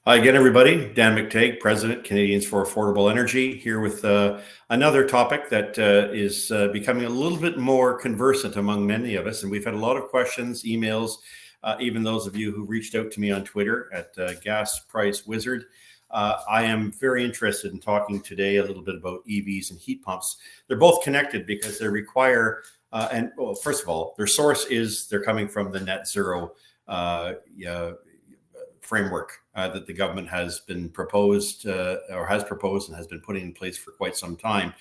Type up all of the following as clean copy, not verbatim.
Hi again, everybody. Dan McTeague, President, Canadians for Affordable Energy, here with another topic that is becoming a little bit more conversant among many of us. And we've had a lot of questions, emails, even those of you who reached out to me on Twitter at Gas Price Wizard. I am very interested in talking today a little bit about EVs and heat pumps. They're both connected because they require, first of all, their source is they're coming from the net zero framework that the government has been proposed and has been putting in place for quite some time.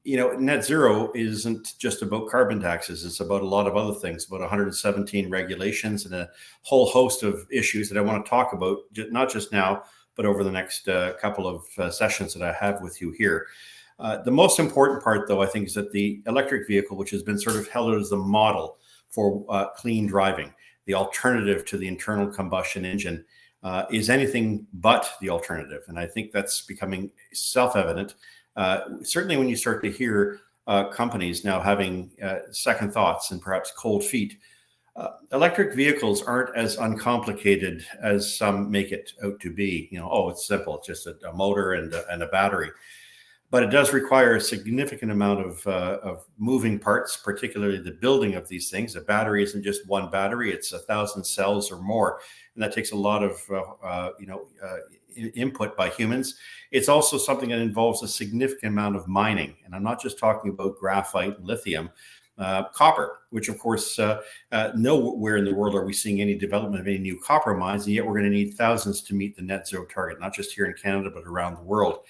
Net zero isn't just about carbon taxes. It's about a lot of other things, about 117 regulations and a whole host of issues that I want to talk about, not just now, but over the next couple of sessions that I have with you here. The most important part, though, I think, is that the electric vehicle, which has been sort of held as the model for clean driving, the alternative to the internal combustion engine, is anything but the alternative. And I think that's becoming self-evident. Certainly when you start to hear companies now having second thoughts and perhaps cold feet. Electric vehicles aren't as uncomplicated as some make it out to be. It's simple. It's just a motor and a battery. But it does require a significant amount of moving parts, particularly the building of these things. A battery isn't just one battery; it's 1,000 cells or more, and that takes a lot of input by humans. It's also something that involves a significant amount of mining, and I'm not just talking about graphite and lithium. Copper, which of course nowhere in the world are we seeing any development of any new copper mines, and yet we're going to need thousands to meet the net zero target, not just here in Canada but around the world.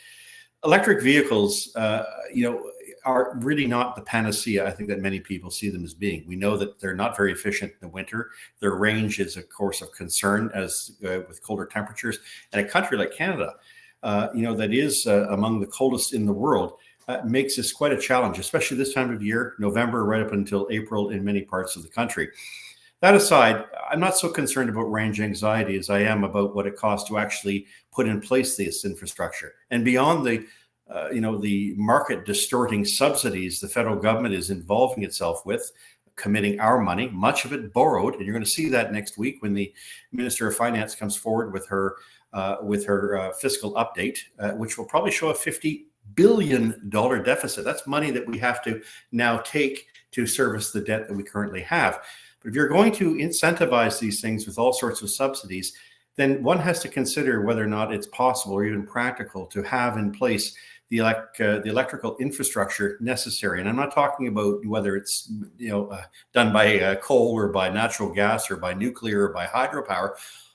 Electric vehicles, are really not the panacea, I think, that many people see them as being. We know that they're not very efficient in the winter. Their range is, of course, of concern as with colder temperatures. And a country like Canada, that is among the coldest in the world, makes this quite a challenge, especially this time of year, November, right up until April in many parts of the country. That aside, I'm not so concerned about range anxiety as I am about what it costs to actually put in place this infrastructure. And beyond the market distorting subsidies the federal government is involving itself with, committing our money, much of it borrowed. And you're going to see that next week when the Minister of Finance comes forward with her fiscal update, which will probably show a $50 billion deficit. That's money that we have to now take to service the debt that we currently have. But if you're going to incentivize these things with all sorts of subsidies, then one has to consider whether or not it's possible or even practical to have in place the electrical infrastructure necessary. And I'm not talking about whether it's done by coal or by natural gas or by nuclear or by hydropower.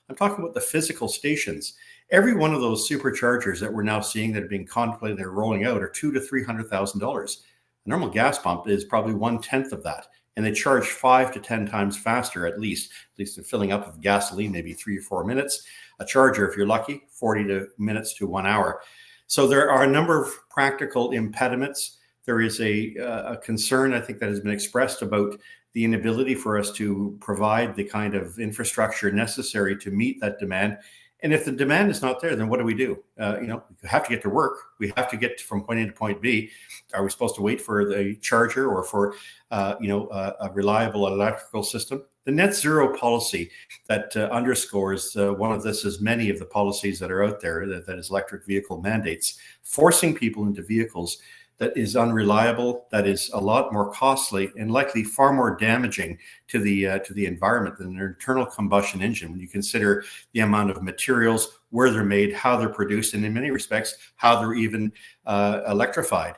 I'm talking about the physical stations. Every one of those superchargers that we're now seeing that are being contemplated, they're rolling out, are $200,000 to $300,000. A normal gas pump is probably 1/10 of that. And they charge 5 to 10 times faster, at least they're filling up with gasoline, maybe 3 or 4 minutes. A charger, if you're lucky, 40 minutes to 1 hour. So there are a number of practical impediments. There is a concern, I think, that has been expressed about the inability for us to provide the kind of infrastructure necessary to meet that demand. And if the demand is not there, then what do? We have to get to work. We have to get from point A to point B. Are we supposed to wait for the charger or for, a reliable electrical system? The net zero policy that underscores one of this, as many of the policies that are out there, that is electric vehicle mandates, forcing people into vehicles that is unreliable, that is a lot more costly and likely far more damaging to the environment than an internal combustion engine. When you consider the amount of materials, where they're made, how they're produced, and in many respects, how they're even electrified.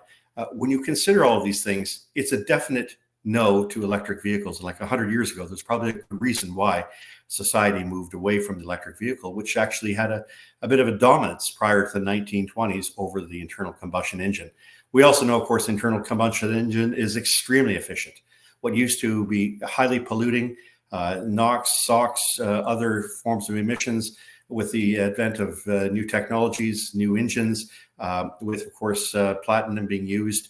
When you consider all of these things, it's a definite no to electric vehicles. Like 100 years ago, there's probably a reason why society moved away from the electric vehicle, which actually had a bit of a dominance prior to the 1920s over the internal combustion engine. We also know, of course, internal combustion engine is extremely efficient. What used to be highly polluting, NOx, SOx, other forms of emissions, with the advent of new technologies, new engines, with, of course, platinum being used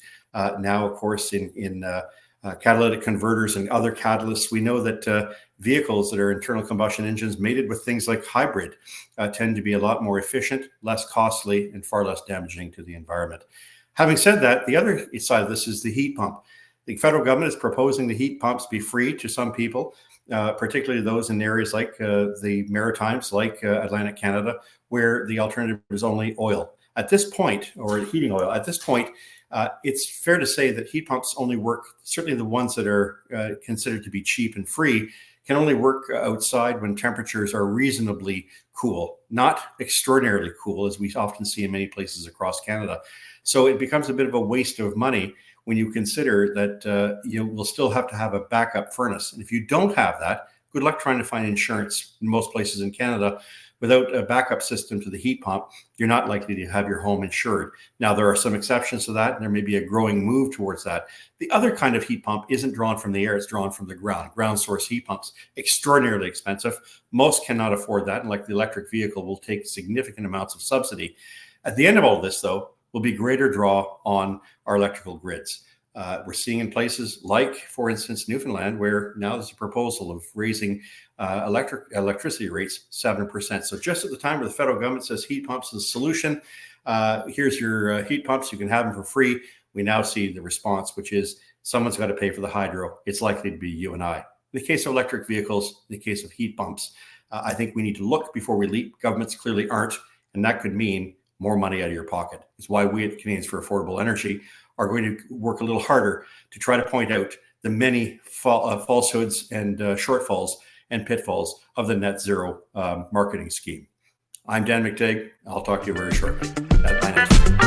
now, of course, in catalytic converters and other catalysts. We know that vehicles that are internal combustion engines mated with things like hybrid tend to be a lot more efficient, less costly, and far less damaging to the environment. Having said that, the other side of this is the heat pump. The federal government is proposing the heat pumps be free to some people. particularly those in areas like the Maritimes, like Atlantic Canada, where the alternative is only oil. At this point, or heating oil, at this point, it's fair to say that heat pumps only work, certainly the ones that are considered to be cheap and free, can only work outside when temperatures are reasonably cool, not extraordinarily cool, as we often see in many places across Canada. So it becomes a bit of a waste of money when you consider that you will still have to have a backup furnace. And if you don't have that, good luck trying to find insurance in most places in Canada. Without a backup system to the heat pump, you're not likely to have your home insured. Now, there are some exceptions to that, and there may be a growing move towards that. The other kind of heat pump isn't drawn from the air, it's drawn from the ground. Ground source heat pumps, extraordinarily expensive. Most cannot afford that, and like the electric vehicle, will take significant amounts of subsidy. At the end of all this, though, will be greater draw on our electrical grids. We're seeing in places like, for instance, Newfoundland, where now there's a proposal of raising electricity rates 7%. So just at the time where the federal government says heat pumps is the solution, here's your heat pumps, you can have them for free. We now see the response, which is someone's got to pay for the hydro. It's likely to be you and I. In the case of electric vehicles, in the case of heat pumps, I think we need to look before we leap. Governments clearly aren't, and that could mean more money out of your pocket. It's why we at Canadians for Affordable Energy are going to work a little harder to try to point out the many falsehoods and shortfalls and pitfalls of the net zero marketing scheme. I'm Dan McTeague. I'll talk to you very shortly. Bye now.